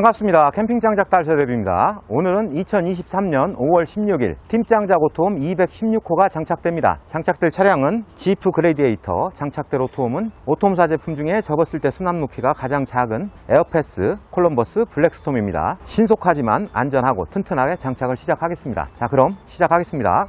반갑습니다. 캠핑장작 달서대비입니다. 오늘은 2023년 5월 16일 팀장작 오토홈 216호가 장착됩니다. 장착될 차량은 지프 글래디에이터, 장착될 오토홈은 오토홈사 제품 중에 접었을 때 수납 높이가 가장 작은 에어패스 콜럼버스 블랙스톰입니다. 신속하지만 안전하고 튼튼하게 장착을 시작하겠습니다. 자, 그럼 시작하겠습니다.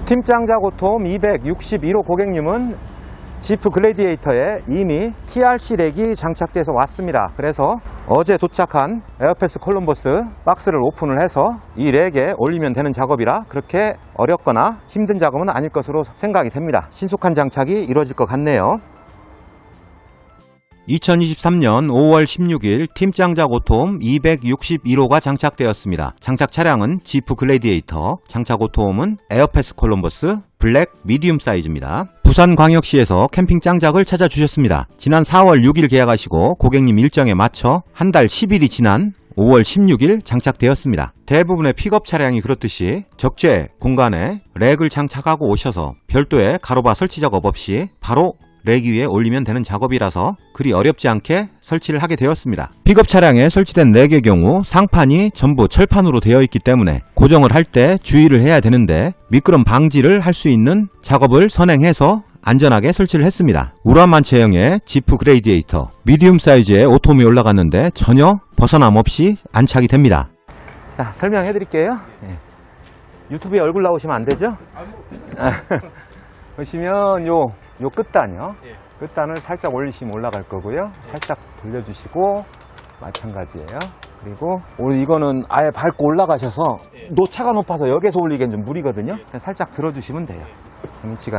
팀장작 오토홈 261호 고객님은 지프 글래디에이터에 이미 TRC 렉이 장착돼서 왔습니다. 그래서 어제 도착한 에어패스 콜럼버스 박스를 오픈을 해서 이 렉에 올리면 되는 작업이라 그렇게 어렵거나 힘든 작업은 아닐 것으로 생각이 됩니다. 신속한 장착이 이루어질 것 같네요. 2023년 5월 16일 팀장작 오토홈 261호가 장착되었습니다. 장착 차량은 지프 글래디에이터, 장착 오토홈은 에어패스 콜럼버스 블랙 미디움 사이즈입니다. 부산광역시에서 캠핑 짱작을 찾아주셨습니다. 지난 4월 6일 계약하시고 고객님 일정에 맞춰 한 달 10일이 지난 5월 16일 장착되었습니다. 대부분의 픽업 차량이 그렇듯이 적재 공간에 렉을 장착하고 오셔서 별도의 가로바 설치 작업 없이 바로 렉 위에 올리면 되는 작업이라서 그리 어렵지 않게 설치를 하게 되었습니다. 픽업 차량에 설치된 렉의 경우 상판이 전부 철판으로 되어 있기 때문에 고정을 할 때 주의를 해야 되는데 미끄럼 방지를 할 수 있는 작업을 선행해서 안전하게 설치를 했습니다. 우라만 체형의 지프 글래디에이터 미디움 사이즈의 오토홈이 올라갔는데 전혀 벗어남 없이 안착이 됩니다. 자, 설명해 드릴게요. 네. 유튜브에 얼굴 나오시면 안 되죠? 보시면 요 끝단이요. 끝단을 살짝 올리시면 올라갈 거고요. 살짝 돌려주시고 마찬가지예요. 그리고 이거는 아예 밟고 올라가셔서 노차가 높아서 여기서 올리기엔 좀 무리거든요. 살짝 들어주시면 돼요. 위치가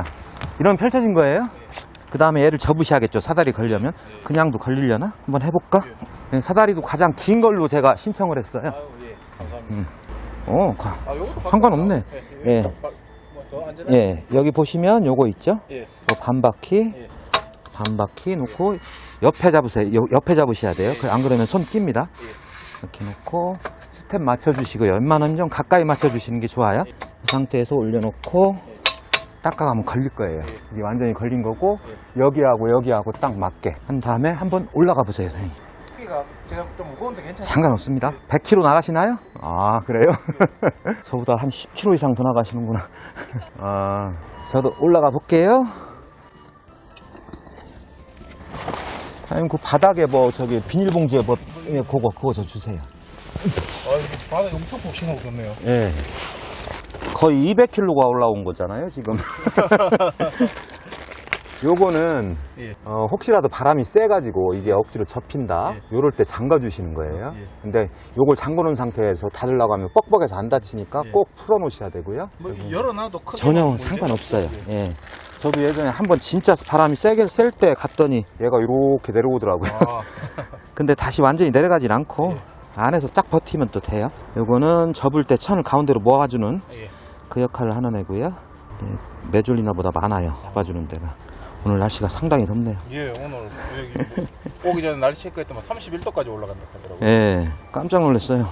이런 펼쳐진 거예요. 그 다음에 얘를 접으셔야겠죠. 사다리 걸려면. 그냥도 걸리려나? 한번 해볼까? 사다리도 가장 긴 걸로 제가 신청을 했어요. 상관없네. 예. 예, 여기 보시면 요거 있죠? 반바퀴 놓고 옆에 잡으세요. 옆에 잡으셔야 돼요. 안 그러면 손 낍니다. 이렇게 놓고 스텝 맞춰주시고요. 웬만하면 좀 가까이 맞춰주시는 게 좋아요. 이 상태에서 올려놓고 닦아가면 걸릴 거예요. 이게 완전히 걸린 거고 여기하고 딱 맞게 한 다음에 한번 올라가 보세요, 선생님. 제가 좀 무거운데 괜찮아요? 상관없습니다. 100km 나가시나요? 아, 그래요? 저보다 한 10km 이상 더 나가시는구나. 아, 저도 올라가 볼게요. 아니면 그 바닥에 비닐봉지에 그거 저 주세요. 바닥에 엄청 폭신하고 좋네요. 예. 거의 200kg가 올라온 거잖아요, 지금. 요거는 혹시라도 바람이 세가지고 이게 억지로 접힌다 요럴 때 잠가 주시는 거예요. 근데 요걸 잠궈 놓은 상태에서 닫으려고 하면 뻑뻑해서 안 닫히니까 꼭 풀어 놓으셔야 되고요. 열어놔도 크게 전혀 상관없어요. 예. 저도 예전에 한번 진짜 바람이 세게 셀 때 갔더니 얘가 이렇게 내려오더라고요. 근데 다시 완전히 내려가진 않고 안에서 쫙 버티면 또 돼요. 요거는 접을 때 천을 가운데로 모아주는 그 역할을 하는 애고요. 메졸리나보다 많아요. 잡아주는 데가. 오늘 날씨가 상당히 덥네요. 예, 오늘 여기 오기 전에 날씨 체크했더니 31도까지 올라간다 하더라고요. 예, 깜짝 놀랐어요.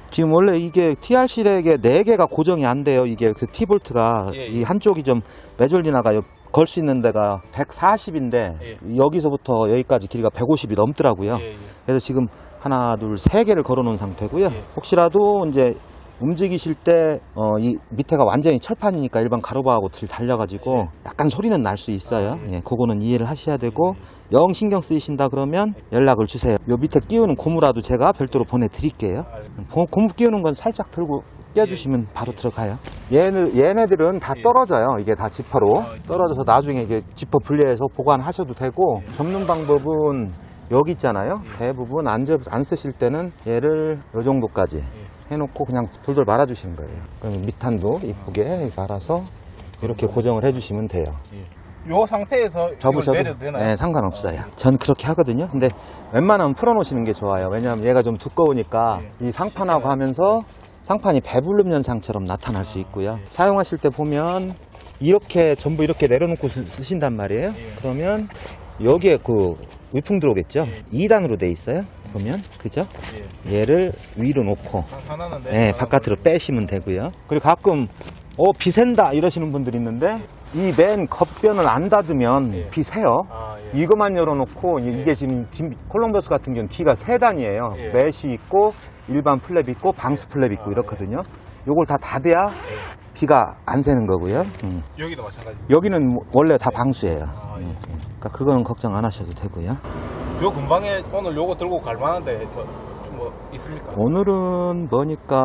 지금 원래 이게 TRC 렉에 4개가 고정이 안 돼요. 이게 그 T볼트가 이 한쪽이 좀 메졸리나가 걸 수 있는 데가 140인데 여기서부터 여기까지 길이가 150이 넘더라고요. 그래서 지금 하나, 둘, 3개를 걸어 놓은 상태고요. 혹시라도 이제 움직이실 때 이 밑에가 완전히 철판이니까 일반 가로바하고 달려가지고 약간 소리는 날 수 있어요. 예, 그거는 이해를 하셔야 되고 영 신경 쓰이신다 그러면 연락을 주세요. 요 밑에 끼우는 고무라도 제가 별도로 보내드릴게요. 고무 끼우는 건 살짝 들고 끼워주시면 바로 들어가요. 얘네들은 다 떨어져요. 이게 다 지퍼로 떨어져서 나중에 이게 지퍼 분리해서 보관하셔도 되고 접는 방법은 여기 있잖아요. 대부분 안 쓰실 때는 얘를 요 정도까지 해놓고 그냥 돌돌 말아주시는 거예요. 그럼 밑단도 이쁘게 말아서 이렇게 고정을 해주시면 돼요. 요 상태에서 접으셔도 내려도 되나요? 네, 상관없어요. 전 그렇게 하거든요. 근데 웬만하면 풀어놓으시는 게 좋아요. 왜냐하면 얘가 좀 두꺼우니까 이 상판하고 하면서 상판이 배불름 현상처럼 나타날 수 있고요. 사용하실 때 보면 이렇게 전부 이렇게 내려놓고 쓰신단 말이에요. 그러면 여기에 그 위풍 들어오겠죠? 2단으로 돼 있어요. 보면 그죠? 얘를 위로 놓고 바깥으로 빼시면 되고요. 그리고 가끔 비 샌다 이러시는 분들이 있는데 이 맨 겉변을 안 닫으면 비 새요. 이것만 열어놓고 이게 지금 콜럼버스 같은 경우는 뒤가 3단이에요. 예. 메시 있고 일반 플랩 있고 방수 플랩 있고 이렇거든요. 요걸 다 닫아야 비가 안 새는 거고요. 여기도 마찬가지. 여기는 원래 다 방수예요. 아, 예. 그러니까 그거는 걱정 안 하셔도 되고요. 요 근방에 오늘 요거 들고 갈 만한데 뭐 있습니까? 오늘은 보니까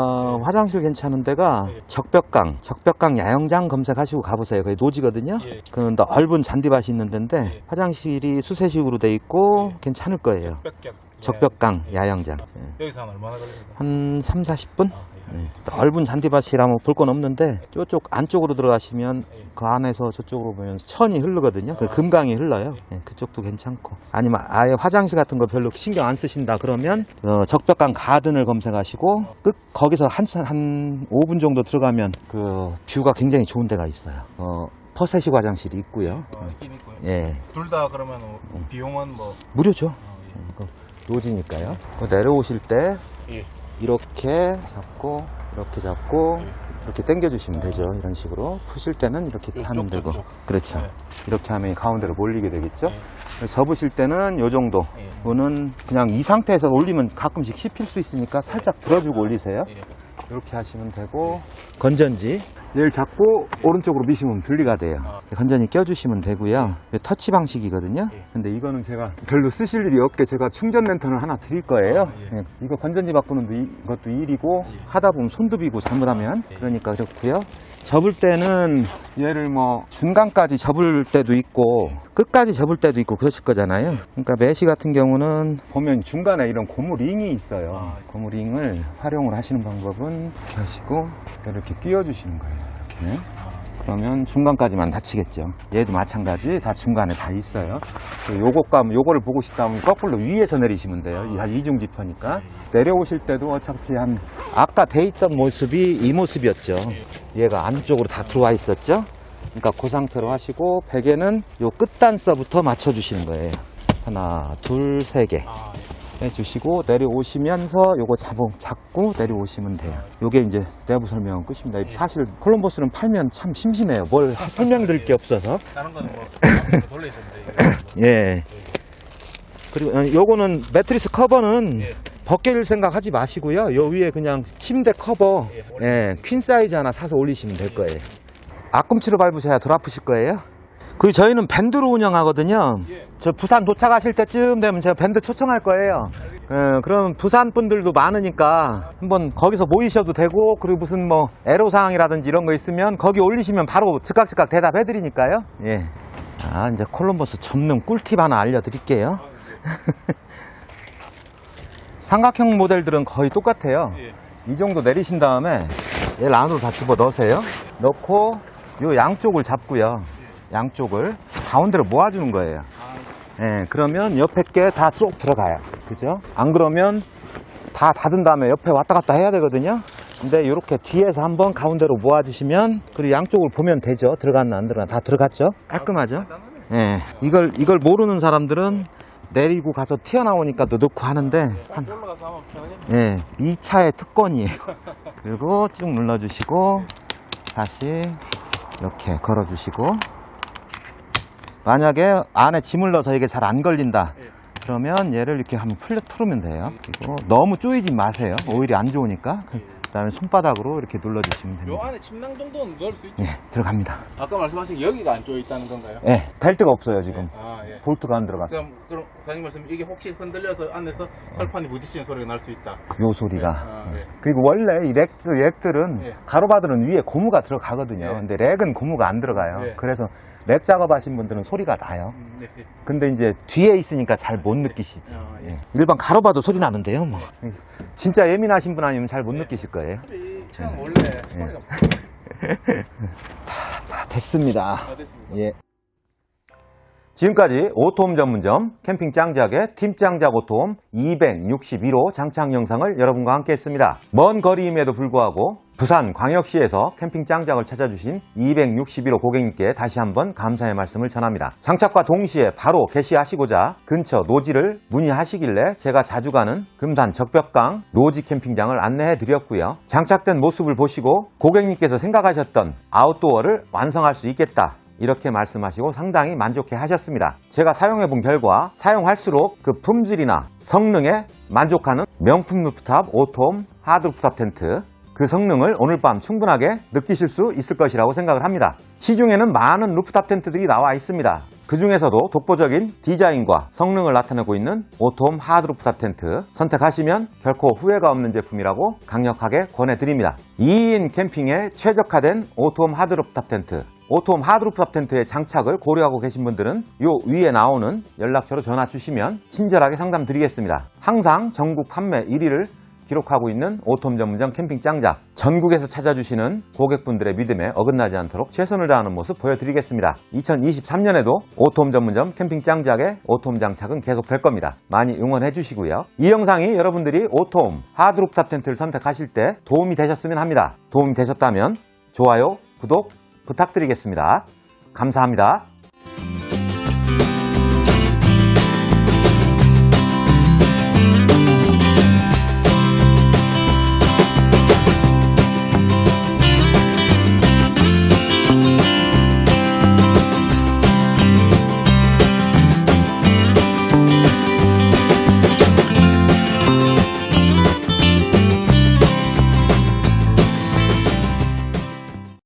화장실 괜찮은 데가 예. 적벽강 야영장 검색하시고 가보세요. 거기 노지거든요. 예. 그 넓은 잔디밭이 있는 데인데 예. 화장실이 수세식으로 돼 있고 예. 괜찮을 거예요. 적벽강. 적벽강 야영장. 예. 여기서 한 얼마나 걸립니까? 한 3, 40분? 아, 예. 네. 넓은 잔디밭이라면 볼 건 없는데 저쪽 안쪽으로 들어가시면 예. 그 안에서 저쪽으로 보면 천이 흐르거든요. 그 아. 금강이 흘러요. 예, 그쪽도 괜찮고. 아니면 아예 화장실 같은 거 별로 신경 안 쓰신다 그러면 적벽강 가든을 검색하시고 거기서 한 5분 정도 들어가면 그 뷰가 굉장히 좋은 데가 있어요. 퍼세식 화장실이 있고요. 스킨 있고요. 예, 둘 다 그러면 비용은 뭐 무료죠. 예. 그 노지니까요. 내려오실 때 예. 이렇게 잡고 이렇게 잡고 이렇게 당겨주시면 되죠. 이런 식으로 푸실 때는 이렇게 하면 되고 그렇죠. 네. 이렇게 하면 가운데로 몰리게 되겠죠. 네. 접으실 때는 요 정도 예. 는 그냥 이 상태에서 올리면 가끔씩 힙힐 수 있으니까 살짝 들어주고 올리세요. 예. 이렇게 하시면 되고 건전지 얘를 잡고 오른쪽으로 미시면 분리가 돼요. 건전지 껴주시면 되고요. 터치 방식이거든요. 예. 근데 이거는 제가 별로 쓰실 일이 없게 제가 충전 랜턴을 하나 드릴 거예요. 예. 예. 이거 건전지 바꾸는 것도 일이고 예. 하다 보면 손도 비고 잘못하면 예. 그러니까 그렇고요. 접을 때는 얘를 뭐 중간까지 접을 때도 있고 끝까지 접을 때도 있고 그러실 거잖아요. 그러니까 메시 같은 경우는 보면 중간에 이런 고무링이 있어요. 고무링을 활용을 하시는 방법은 이렇게 하시고 이렇게 끼워주시는 거예요. 이렇게. 그러면 중간까지만 닫히겠죠. 얘도 마찬가지 다 중간에 다 있어요. 요거를 보고 싶다면 거꾸로 위에서 내리시면 돼요. 이중 지퍼니까. 내려오실 때도 어차피 아까 돼 있던 모습이 이 모습이었죠. 얘가 안쪽으로 다 들어와 있었죠. 그러니까 그 상태로 하시고 베개는 요 끝단서부터 맞춰주시는 거예요. 하나, 둘, 세 개. 해주시고 내려오시면서 요거 잡고 내려오시면 돼요. 요게 이제 내부 설명은 끝입니다. 사실 콜럼버스는 팔면 참 심심해요. 뭘 설명드릴 게 없어서. 다른 거는 뭐 돌려 있었는데. 예. 그리고 요거는 매트리스 커버는 예. 벗길 생각하지 마시고요. 요 위에 그냥 침대 커버, 예, 퀸 사이즈 하나 사서 올리시면 될 거예요. 앞꿈치로 밟으셔야 덜 아프실 거예요. 그리고 저희는 밴드로 운영하거든요. 저 부산 도착하실 때쯤 되면 제가 밴드 초청할 거예요. 그럼 부산 분들도 많으니까 한번 거기서 모이셔도 되고, 그리고 무슨 뭐 애로사항이라든지 이런 거 있으면 거기 올리시면 바로 즉각 대답해 드리니까요. 예. 자, 이제 콜럼버스 접는 꿀팁 하나 알려드릴게요. 삼각형 모델들은 거의 똑같아요. 이 정도 내리신 다음에 얘를 안으로 다 집어 넣으세요. 넣고 요 양쪽을 잡고요. 양쪽을 가운데로 모아주는 거예요. 예, 그러면 옆에 게 다 쏙 들어가요. 그죠? 안 그러면 다 닫은 다음에 옆에 왔다 갔다 해야 되거든요. 근데 이렇게 뒤에서 한번 가운데로 모아주시면, 그리고 양쪽을 보면 되죠. 들어갔나 안 들어갔나. 다 들어갔죠? 깔끔하죠? 예, 이걸 모르는 사람들은 내리고 가서 튀어나오니까 또 넣고 하는데, 올라가서 하면 편하겠네. 예, 이 차의 특권이에요. 그리고 쭉 눌러주시고 다시 이렇게 걸어주시고, 만약에 안에 짐을 넣어서 이게 잘 안 걸린다 그러면 얘를 이렇게 한번 풀으면 돼요. 그리고 너무 조이지 마세요. 오일이 안 좋으니까. 그 다음에 손바닥으로 이렇게 눌러주시면 요 됩니다. 안에 침낭 정도는 넣을 수 있죠? 예, 들어갑니다. 아까 말씀하신 여기가 안 쪼여 있다는 건가요? 예, 벨트가 없어요 지금. 아, 예. 볼트가 안 들어갔어요. 그럼 사장님 말씀, 이게 혹시 흔들려서 안에서 철판이 부딪히는 소리가 날 수 있다. 요 소리가. 아, 예. 그리고 원래 이 렉들은 예. 가로바들은 위에 고무가 들어가거든요. 예. 근데 렉은 고무가 안 들어가요. 예. 그래서 렉 작업하신 분들은 소리가 나요. 네. 근데 이제 뒤에 있으니까 잘 못 느끼시지. 예. 예. 일반 가로바도 소리 나는데요. 뭐. 진짜 예민하신 분 아니면 잘 못 느끼실 거예요. 이 차는 원래 소리가 다 됐습니다. 다 됐습니다. 예. 지금까지 오토홈 전문점 캠핑 짱작의 팀 짱작 오토홈 261호 장착 영상을 여러분과 함께 했습니다. 먼 거리임에도 불구하고 부산 광역시에서 캠핑 짱작을 찾아주신 261호 고객님께 다시 한번 감사의 말씀을 전합니다. 장착과 동시에 바로 개시하시고자 근처 노지를 문의하시길래 제가 자주 가는 금산 적벽강 노지 캠핑장을 안내해 드렸고요. 장착된 모습을 보시고 고객님께서 생각하셨던 아웃도어를 완성할 수 있겠다, 이렇게 말씀하시고 상당히 만족해 하셨습니다. 제가 사용해 본 결과 사용할수록 그 품질이나 성능에 만족하는 명품 루프탑 오톰 하드 루프탑 텐트, 그 성능을 오늘 밤 충분하게 느끼실 수 있을 것이라고 생각을 합니다. 시중에는 많은 루프탑 텐트들이 나와 있습니다. 그 중에서도 독보적인 디자인과 성능을 나타내고 있는 오톰 하드 루프탑 텐트 선택하시면 결코 후회가 없는 제품이라고 강력하게 권해드립니다. 2인 캠핑에 최적화된 오톰 하드 루프탑 텐트, 오톰 하드 루프탑 텐트의 장착을 고려하고 계신 분들은 요 위에 나오는 연락처로 전화 주시면 친절하게 상담 드리겠습니다. 항상 전국 판매 1위를 기록하고 있는 오톰 전문점 캠핑 짱작, 전국에서 찾아주시는 고객분들의 믿음에 어긋나지 않도록 최선을 다하는 모습 보여드리겠습니다. 2023년에도 오톰 전문점 캠핑 짱작의 오톰 장착은 계속될 겁니다. 많이 응원해 주시고요. 이 영상이 여러분들이 오톰 하드 루프탑 텐트를 선택하실 때 도움이 되셨으면 합니다. 도움이 되셨다면 좋아요, 구독 부탁드리겠습니다. 감사합니다.